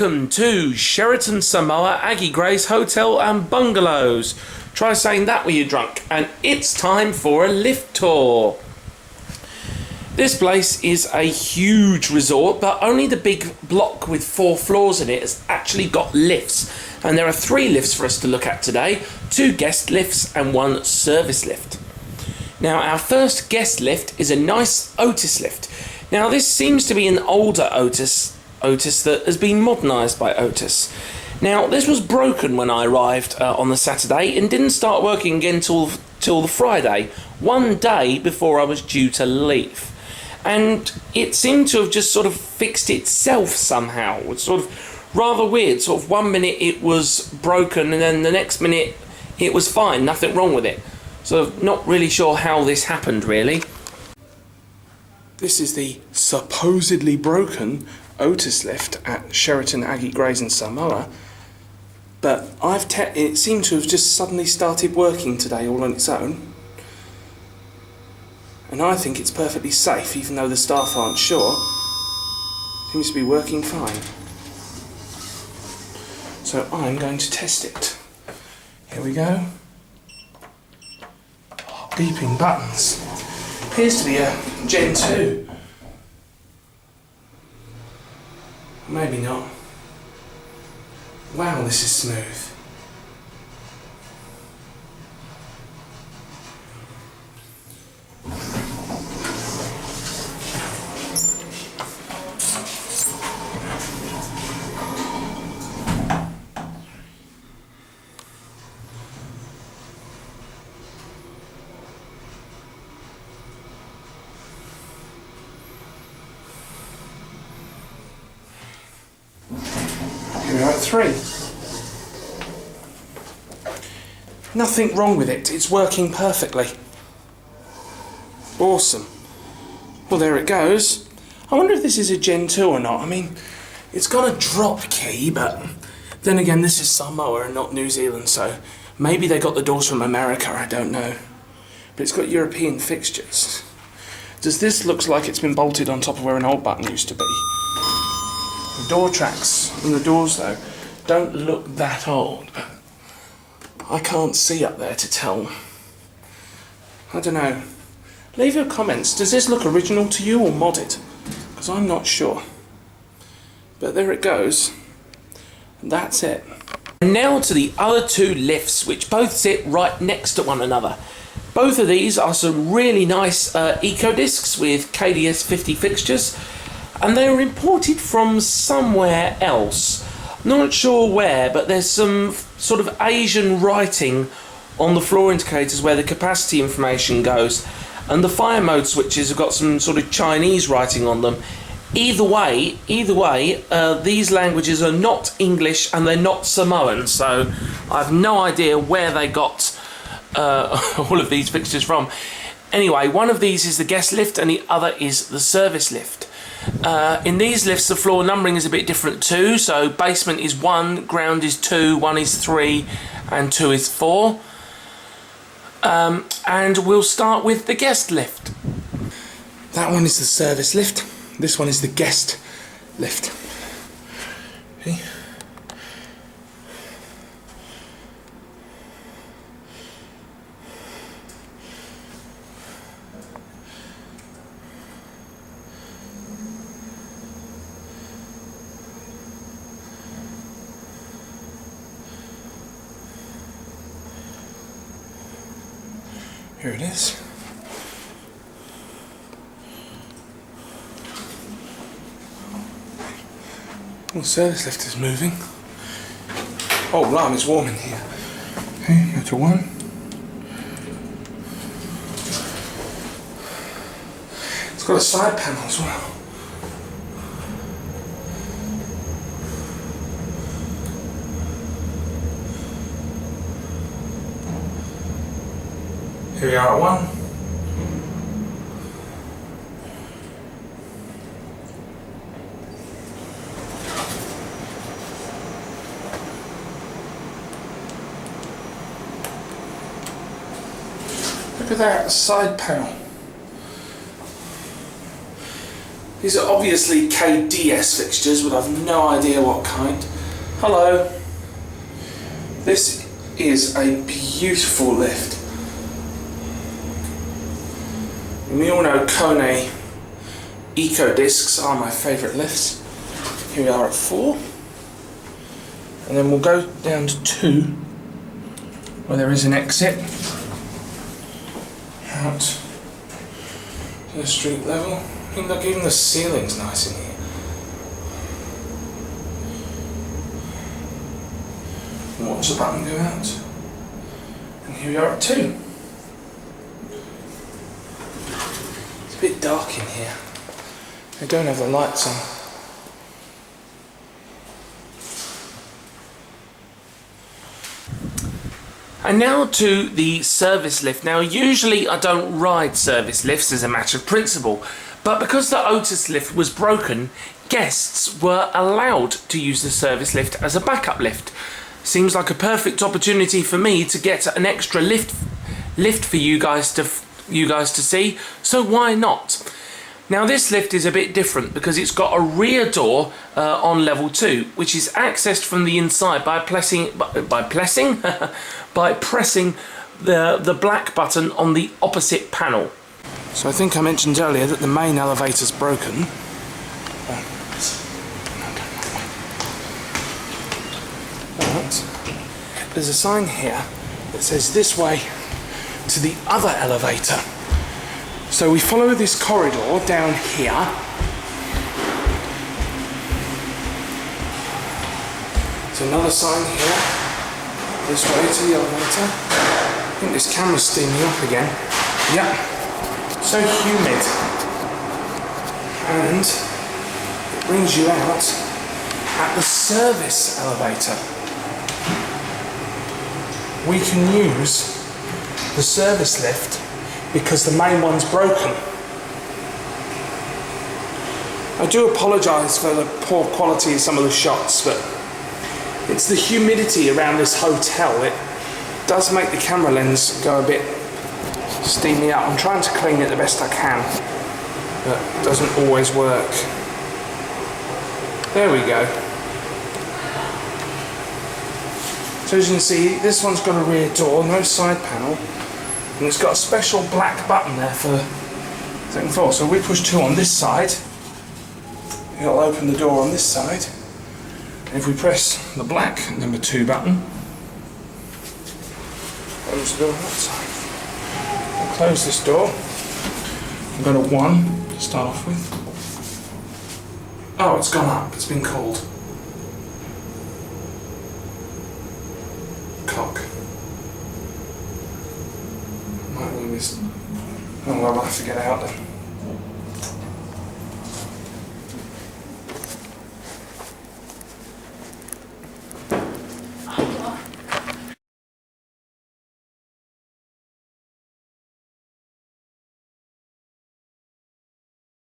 welcome to Sheraton, Samoa, Aggie Grace Hotel and Bungalows. Try saying that when you're drunk. And it's time for a lift tour. This place is a huge resort, but only the big block with 4 floors in it has actually got lifts. And there are 3 lifts for us to look at today, 2 guest lifts and 1 service lift. Now, our first guest lift is a nice Otis lift. Now, this seems to be an older Otis that has been modernised by Otis. Now, this was broken when I arrived on the Saturday and didn't start working again till the Friday, one day before I was due to leave. And it seemed to have just sort of fixed itself somehow. It's sort of rather weird. Sort of one minute it was broken and then the next minute it was fine, nothing wrong with it. So not really sure how this happened, really. This is the supposedly broken Otis lift at Sheraton, Aggie, Grace and Samoa, but it seemed to have just suddenly started working today all on its own, and I think it's perfectly safe even though the staff aren't sure. It seems to be working fine, so I'm going to test it. Here we go. Beeping buttons. Appears to be a Gen 2. Maybe not. Wow, this is smooth. Here we are at 3. Nothing wrong with it, it's working perfectly. Awesome. Well, there it goes. I wonder if this is a Gen 2 or not. I mean, it's got a drop key, but then again, this is Samoa and not New Zealand, so maybe they got the doors from America, I don't know. But it's got European fixtures. Does this look like it's been bolted on top of where an old button used to be? The door tracks on the doors, though, don't look that old, but I can't see up there to tell. I don't know. Leave your comments. Does this look original to you or modded? Because I'm not sure. But there it goes. And that's it. And now to the other 2 lifts, which both sit right next to one another. Both of these are some really nice eco discs with KDS 50 fixtures. And they were imported from somewhere else. Not sure where, but there's some sort of Asian writing on the floor indicators where the capacity information goes. And the fire mode switches have got some sort of Chinese writing on them. Either way, these languages are not English and they're not Samoan. So I have no idea where they got all of these fixtures from. Anyway, one of these is the guest lift and the other is the service lift. In these lifts, the floor numbering is a bit different too. So basement is 1, ground is 2, 1 is 3, and 2 is 4. And we'll start with the guest lift. That one is the service lift. This one is the guest lift. Okay. Here it is. The service lift is moving. Oh, blimey, it's warm in here. Okay, go to 1. It's got a side panel as well. Here we are at 1. Look at that side panel. These are obviously KDS fixtures, but I've no idea what kind. Hello. This is a beautiful lift. And we all know Kone Eco Discs are my favourite lifts. Here we are at 4. And then we'll go down to 2, where there is an exit out to the street level. I mean, look, even the ceiling's nice in here. And watch the button go out. And here we are at 2. It's a bit dark in here. I don't have the lights on. And now to the service lift. Now usually I don't ride service lifts as a matter of principle, but because the Otis lift was broken, guests were allowed to use the service lift as a backup lift. Seems like a perfect opportunity for me to get an extra lift for you guys to see, so why not? Now this lift is a bit different because it's got a rear door on level 2, which is accessed from the inside by pressing the black button on the opposite panel. So I think I mentioned earlier that the main elevator's broken. But there's a sign here that says this way to the other elevator. So we follow this corridor down here. There's another sign here. This way to the elevator. I think this camera's steaming up again. Yep. So humid. And it brings you out at the service elevator. We can use the service lift because the main one's broken. I do apologise for the poor quality of some of the shots, but it's the humidity around this hotel. It does make the camera lens go a bit steamy up. I'm trying to clean it the best I can, but it doesn't always work. There we go. So as you can see, this one's got a rear door, no side panel. And it's got a special black button there for second floor. So we push 2 on this side, it'll open the door on this side. And if we press the black number 2 button, close the door on that side. We'll close this door. We've got a 1 to start off with. Oh, it's gone up, it's been called. Cock. Might win this. Oh well, I'll have to get out then.